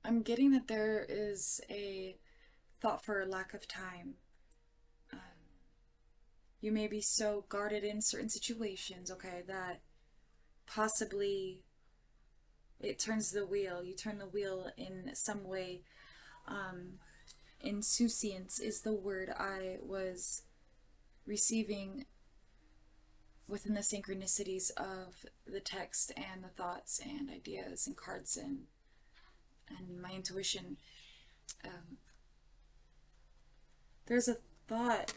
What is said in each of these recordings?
I'm getting that there is a thought for lack of time. Um, you may be so guarded in certain situations, okay, that possibly it turns the wheel. You turn the wheel in some way. Um, Insouciance is the word I was receiving within the synchronicities of the text and the thoughts and ideas and cards and my intuition. Um, there's a thought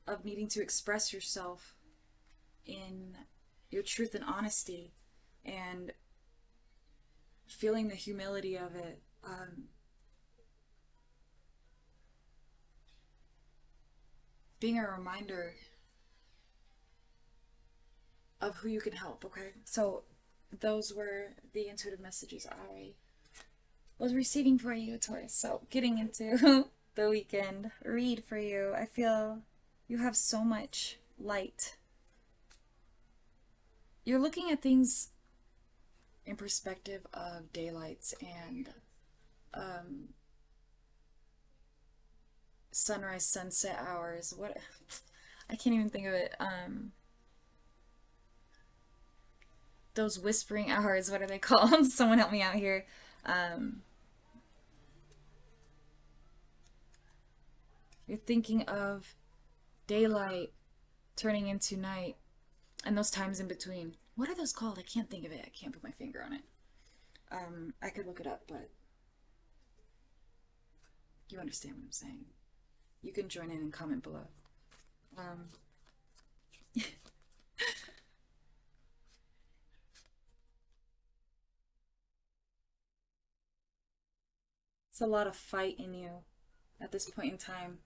of needing to express yourself in your truth and honesty and feeling the humility of it. Being a reminder of who you can help, okay? So those were the intuitive messages I was receiving for you, Taurus. So getting into the weekend read for you, I feel you have so much light. You're looking at things in perspective of daylights and um, sunrise sunset hours. What I can't even think of it. Those whispering hours, what are they called? Someone help me out here. Um, you're thinking of daylight turning into night and those times in between. What are those called? I can't think of it. I can't put my finger on it. I could look it up, but you understand what I'm saying. You can join in and comment below. Um, it's a lot of fight in you at this point in time.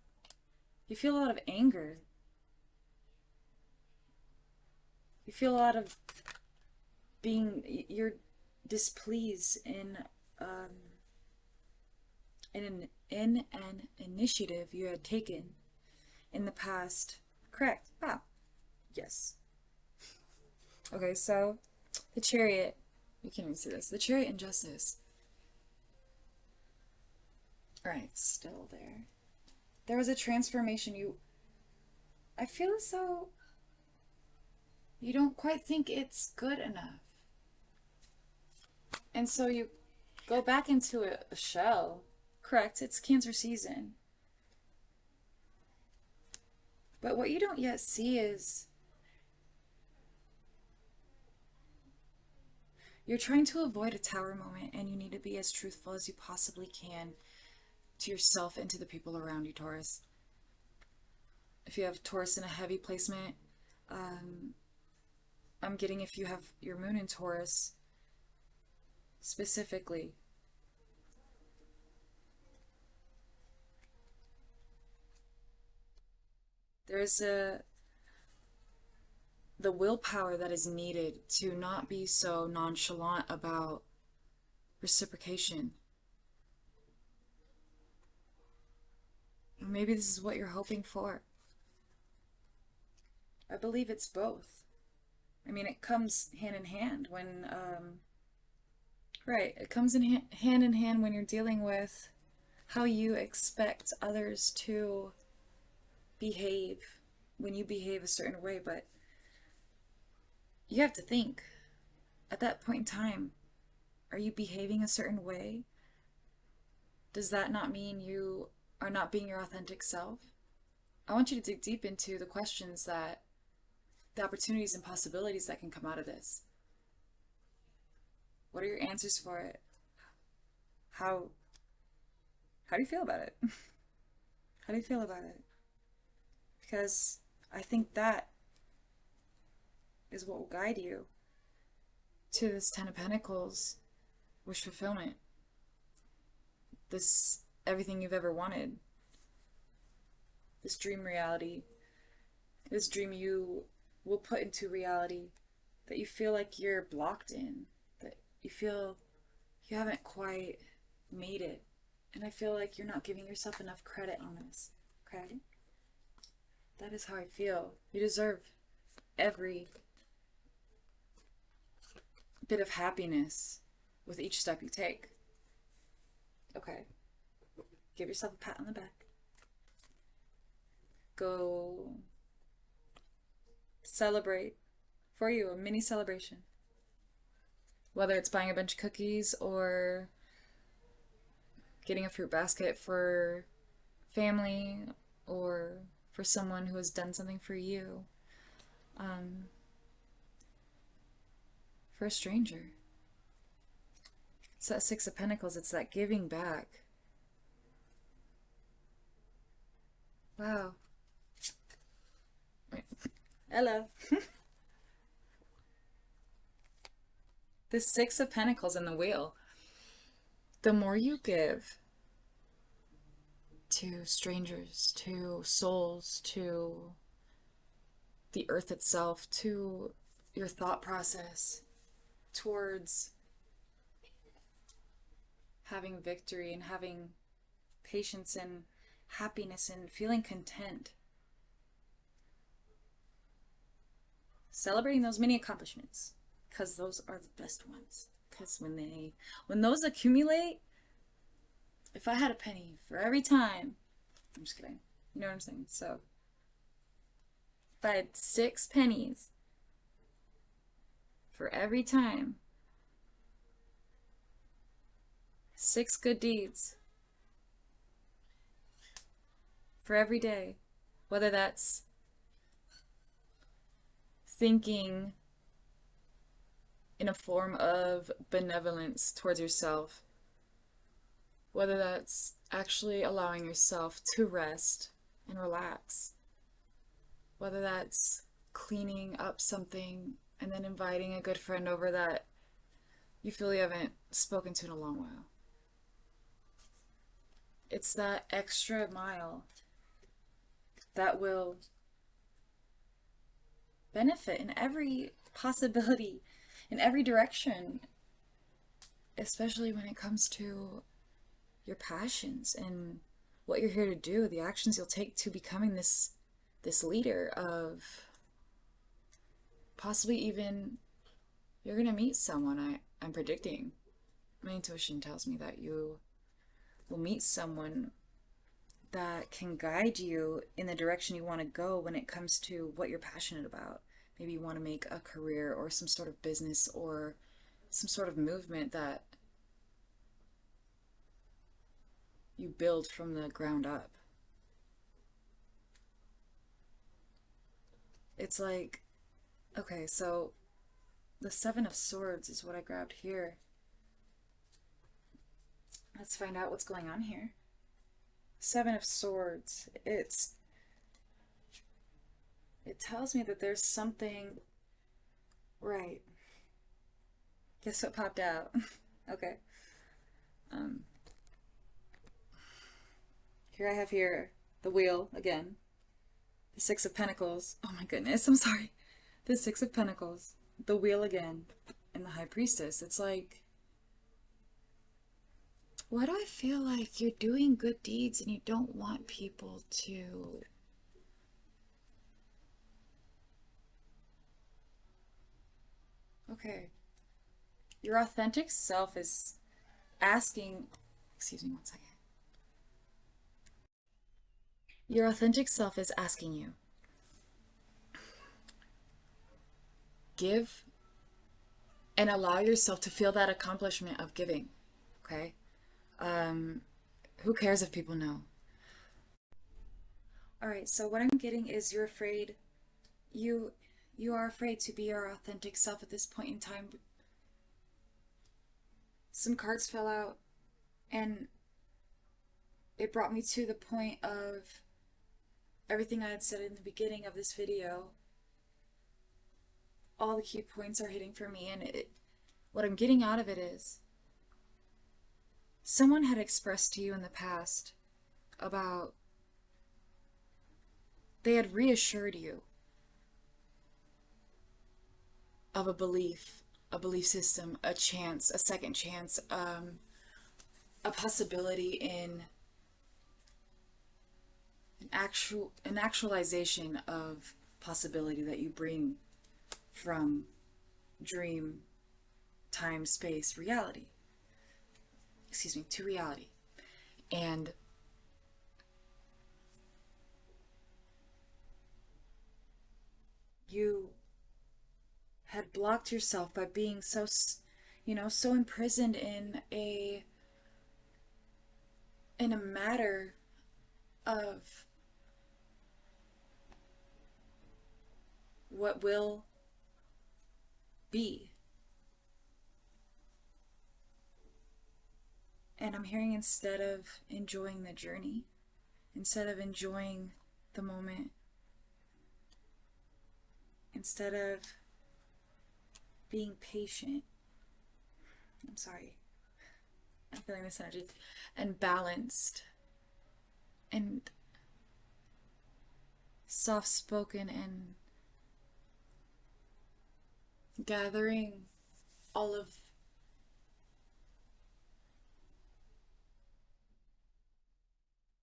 You feel a lot of anger. You feel a lot of you're displeased um, in an initiative you had taken in the past. Correct. Ah, yes. Okay, so the Chariot. You can't even see this. The Chariot and Justice. Alright, still there. There was a transformation. I feel as though you don't quite think it's good enough. And so you go back into a shell. Correct, it's Cancer season. But what you don't yet see is you're trying to avoid a tower moment, and you need to be as truthful as you possibly can to yourself and to the people around you, Taurus. If you have Taurus in a heavy placement, I'm getting if you have your moon in Taurus specifically. There's the willpower that is needed to not be so nonchalant about reciprocation. Or maybe this is what you're hoping for. I believe it's both. I mean, it comes hand in hand when, right, it comes in hand in hand when you're dealing with how you expect others to behave when you behave a certain way, but you have to think at that point in time, are you behaving a certain way? Does that not mean you are not being your authentic self? I want you to dig deep into the questions that the opportunities and possibilities that can come out of this. What are your answers for it? How do you feel about it? How do you feel about it? Because I think that is what will guide you to this Ten of Pentacles wish fulfillment. This everything you've ever wanted. This dream reality. This dream you will put into reality that you feel like you're blocked in. That you feel you haven't quite made it. And I feel like you're not giving yourself enough credit on this. Okay? That is how I feel. You deserve every bit of happiness with each step you take. Okay. Give yourself a pat on the back. Go celebrate for you, a mini celebration. Whether it's buying a bunch of cookies or getting a fruit basket for family or for someone who has done something for you. For a stranger. It's that Six of Pentacles. It's that giving back. Wow. Wait. Hello. The Six of Pentacles and the Wheel. The more you give to strangers, to souls, to the earth itself, to your thought process towards having victory and having patience and happiness and feeling content. Celebrating those mini accomplishments, because those are the best ones. Because when those accumulate, if I had a penny for every time, I'm just kidding. You know what I'm saying? So, if I had 6 pennies for every time, 6 good deeds for every day, whether that's thinking in a form of benevolence towards yourself, whether that's actually allowing yourself to rest and relax, whether that's cleaning up something and then inviting a good friend over that you feel you haven't spoken to in a long while. It's that extra mile that will benefit in every possibility, in every direction, especially when it comes to your passions and what you're here to do, the actions you'll take to becoming this leader of possibly even you're gonna meet someone. I'm predicting. My intuition tells me that you will meet someone that can guide you in the direction you want to go when it comes to what you're passionate about. Maybe you want to make a career or some sort of business or some sort of movement that you build from the ground up. It's like, okay, so the Seven of Swords is what I grabbed here. Let's find out what's going on here. Seven of Swords. It tells me that there's something right. Guess what popped out? Okay. Here I have the Wheel again. The Six of Pentacles. Oh my goodness, I'm sorry. The Six of Pentacles. The Wheel again. And the High Priestess. It's like, why do I feel like you're doing good deeds and you don't want people to okay. Your authentic self is asking, excuse me one second. Your authentic self is asking you, give and allow yourself to feel that accomplishment of giving, okay? Who cares if people know? Alright, so what I'm getting is you're afraid, you are afraid to be your authentic self at this point in time. Some cards fell out and it brought me to the point of everything I had said in the beginning of this video. All the key points are hitting for me, and what I'm getting out of it is someone had expressed to you in the past about, they had reassured you of a belief system, a chance, a second chance, a possibility in an actualization of possibility that you bring from dream, time, space, reality. excuse me, to reality. And you had blocked yourself by being so, so imprisoned in a matter of what will be. And I'm hearing, instead of enjoying the journey, instead of enjoying the moment, instead of being patient, I'm sorry, I'm feeling this energy, and balanced and soft spoken and gathering all of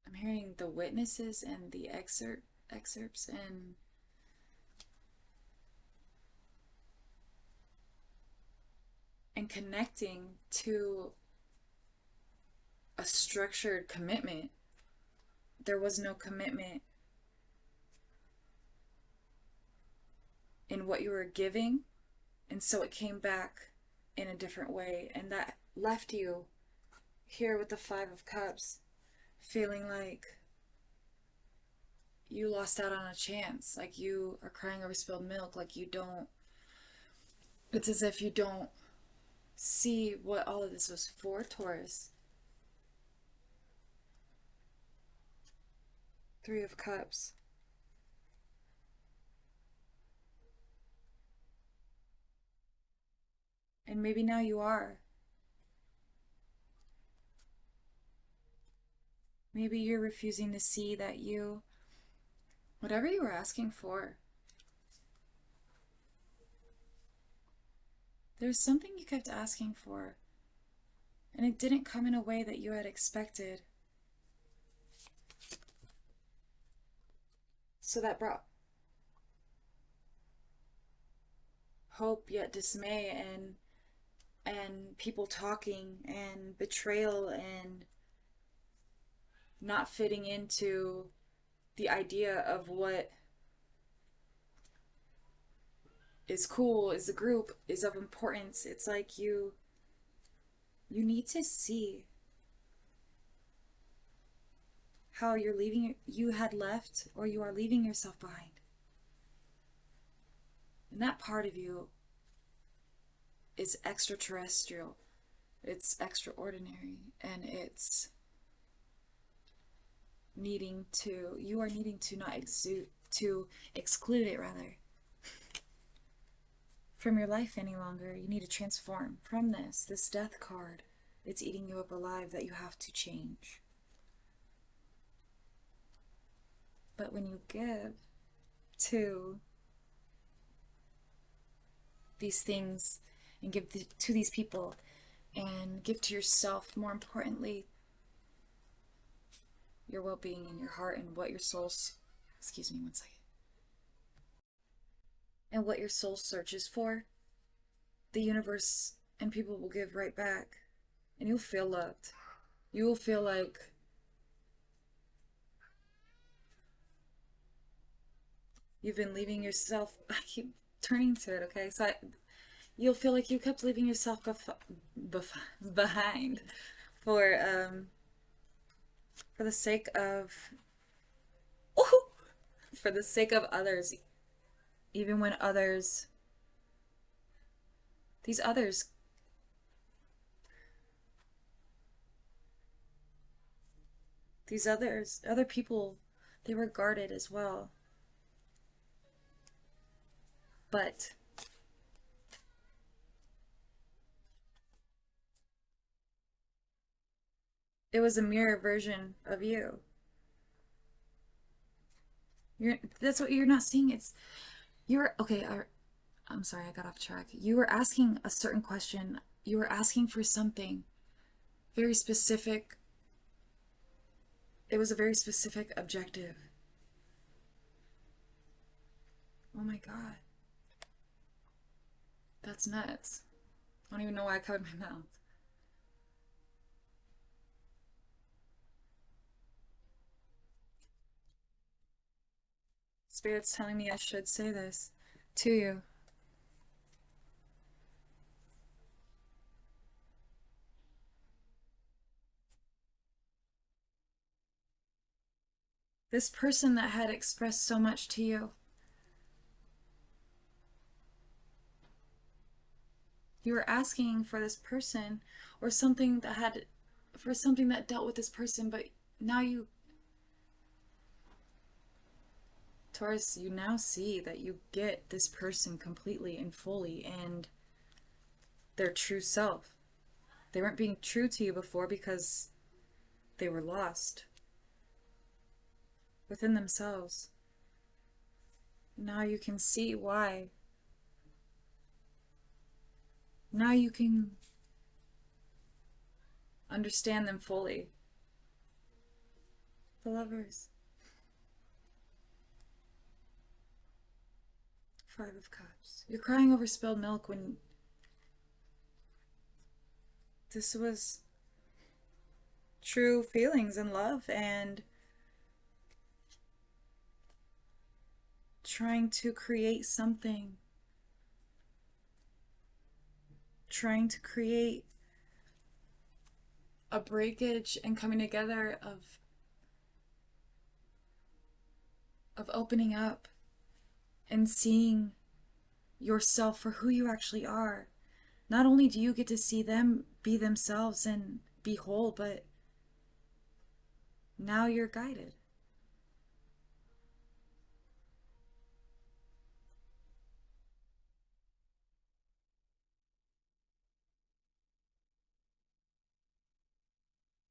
I'm hearing the witnesses and the excerpts and connecting to a structured commitment. There was no commitment in what you were giving, and so it came back in a different way, and that left you here with the Five of Cups, feeling like you lost out on a chance, like you are crying over spilled milk, like you don't, it's as if you don't see what all of this was for, Taurus. Three of Cups. And maybe now you are. Maybe you're refusing to see that whatever you were asking for, there's something you kept asking for, and it didn't come in a way that you had expected. So that brought hope yet dismay, and people talking and betrayal and not fitting into the idea of what is cool, is the group, is of importance. It's like you need to see how you had left, or you are leaving yourself behind. And that part of you is extraterrestrial. It's extraordinary, and you are needing to not exclude it rather from your life any longer. You need to transform from this death card. It's eating you up alive, that you have to change. But when you give to these things and give to these people and give to yourself, more importantly, your well-being and your heart and what your soul's, excuse me one second, and what your soul searches for, the universe and people will give right back, and you'll feel loved. You will feel like you've been leaving yourself, I keep turning to it, okay? So you'll feel like you kept leaving yourself behind for the sake of for the sake of others, even when these other people, they were guarded as well. But it was a mirror version of you. That's what you're not seeing. You're okay. I'm sorry, I got off track. You were asking a certain question. You were asking for something very specific. It was a very specific objective. Oh my God. That's nuts. I don't even know why I covered my mouth. Spirit's telling me I should say this to you. This person that had expressed so much to you, you were asking for this person or something that had, for something that dealt with this person, but now you, Taurus, you now see that you get this person completely and fully and their true self. They weren't being true to you before because they were lost within themselves. Now you can see why. Now you can understand them fully. The Lovers. Five of Cups. You're crying over spilled milk when this was true feelings and love and trying to create something. Trying to create a breakage and coming together of opening up and seeing yourself for who you actually are. Not only do you get to see them be themselves and be whole, but now you're guided.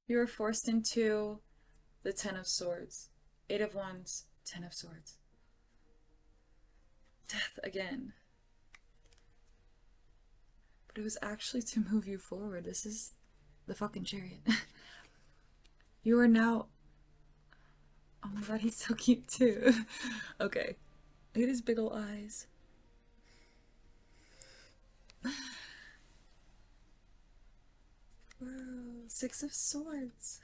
You were forced into the Ten of Swords, Eight of Wands, Ten of Swords. Death again. But it was actually to move you forward. This is the fucking Chariot. You are now... Oh my god, he's so cute too. Okay. Look at his big ol' eyes. Whoa, Six of Swords.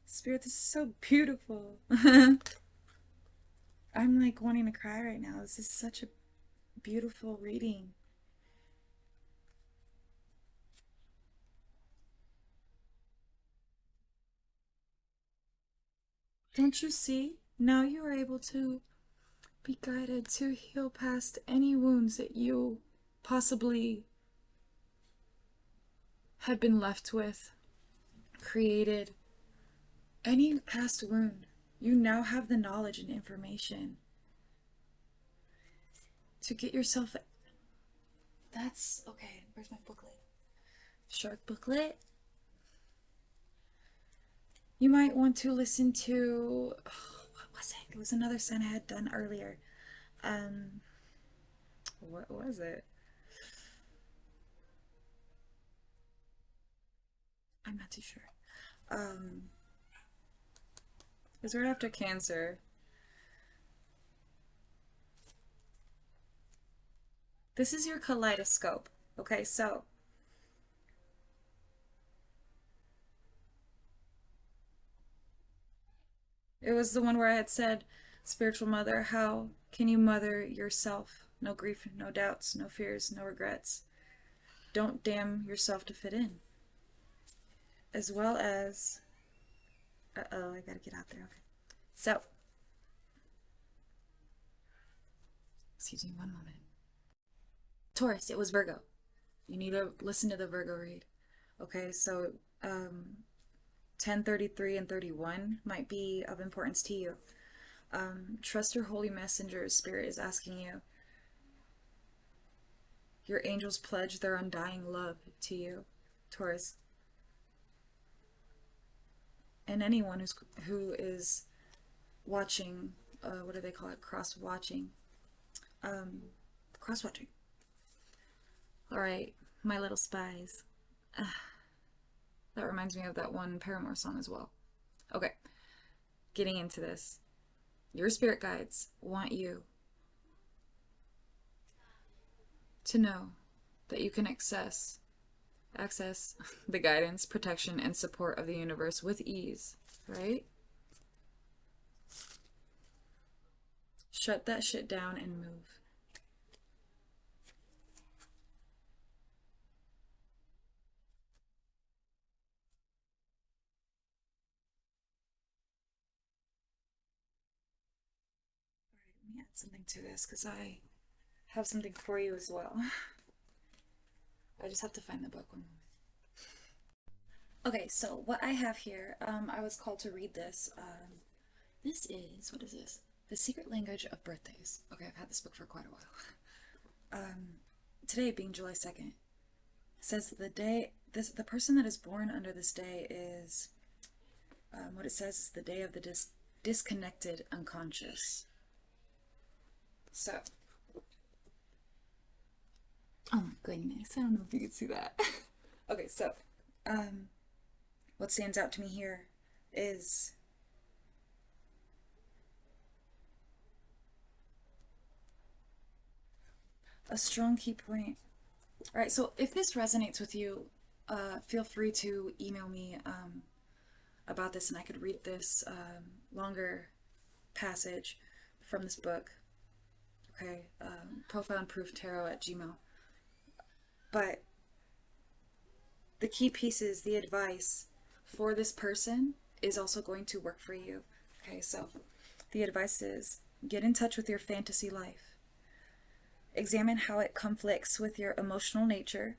Spirit, this is so beautiful. I'm like wanting to cry right now. This is such a beautiful reading. Don't you see? Now you are able to be guided to heal past any wounds that you possibly had been left with, created. Any past wound, you now have the knowledge and information to get yourself. That's okay. Where's my booklet? Shark booklet. You might want to listen to. Oh, what was it? It was another sign I had done earlier. What was it? I'm not too sure. It's right after Cancer. This is your kaleidoscope. Okay, so it was the one where I had said, spiritual mother, how can you mother yourself? No grief, no doubts, no fears, no regrets. Don't damn yourself to fit in. As well as, uh-oh, I gotta get out there. Okay. So, excuse me one moment. Taurus, it was Virgo. You need to listen to the Virgo read. Okay, so 10, 33, and 31 might be of importance to you. Trust your holy messenger, Spirit is asking you. Your angels pledge their undying love to you, Taurus. And anyone who is watching, what do they call it? Cross-watching. Cross-watching. Alright, my little spies. That reminds me of that one Paramore song as well. Okay, getting into this. Your spirit guides want you to know that you can access the guidance, protection, and support of the universe with ease, right? Shut that shit down and move. All right, let me add something to this because I have something for you as well. I just have to find the book one moment. Okay, so what I have here, I was called to read this. This is, what is this? The Secret Language of Birthdays. Okay, I've had this book for quite a while. Today being July 2nd, says the person that is born under this day is, what it says is the day of the disconnected unconscious. So, oh my goodness, I don't know if you can see that. Okay, so, what stands out to me here is a strong key point. All right, so if this resonates with you, feel free to email me about this, and I could read this longer passage from this book. Okay, profoundprooftarot@gmail. But the key pieces, the advice for this person is also going to work for you. Okay, so the advice is get in touch with your fantasy life. Examine how it conflicts with your emotional nature,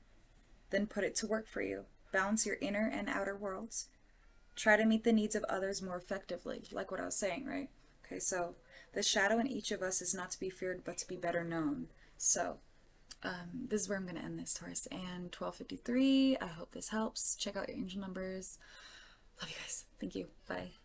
then put it to work for you. Balance your inner and outer worlds. Try to meet the needs of others more effectively, like what I was saying, right? Okay, so the shadow in each of us is not to be feared, but to be better known. So this is where I'm going to end this, Taurus. And 12:53, I hope this helps. Check out your angel numbers. Love you guys. Thank you. Bye.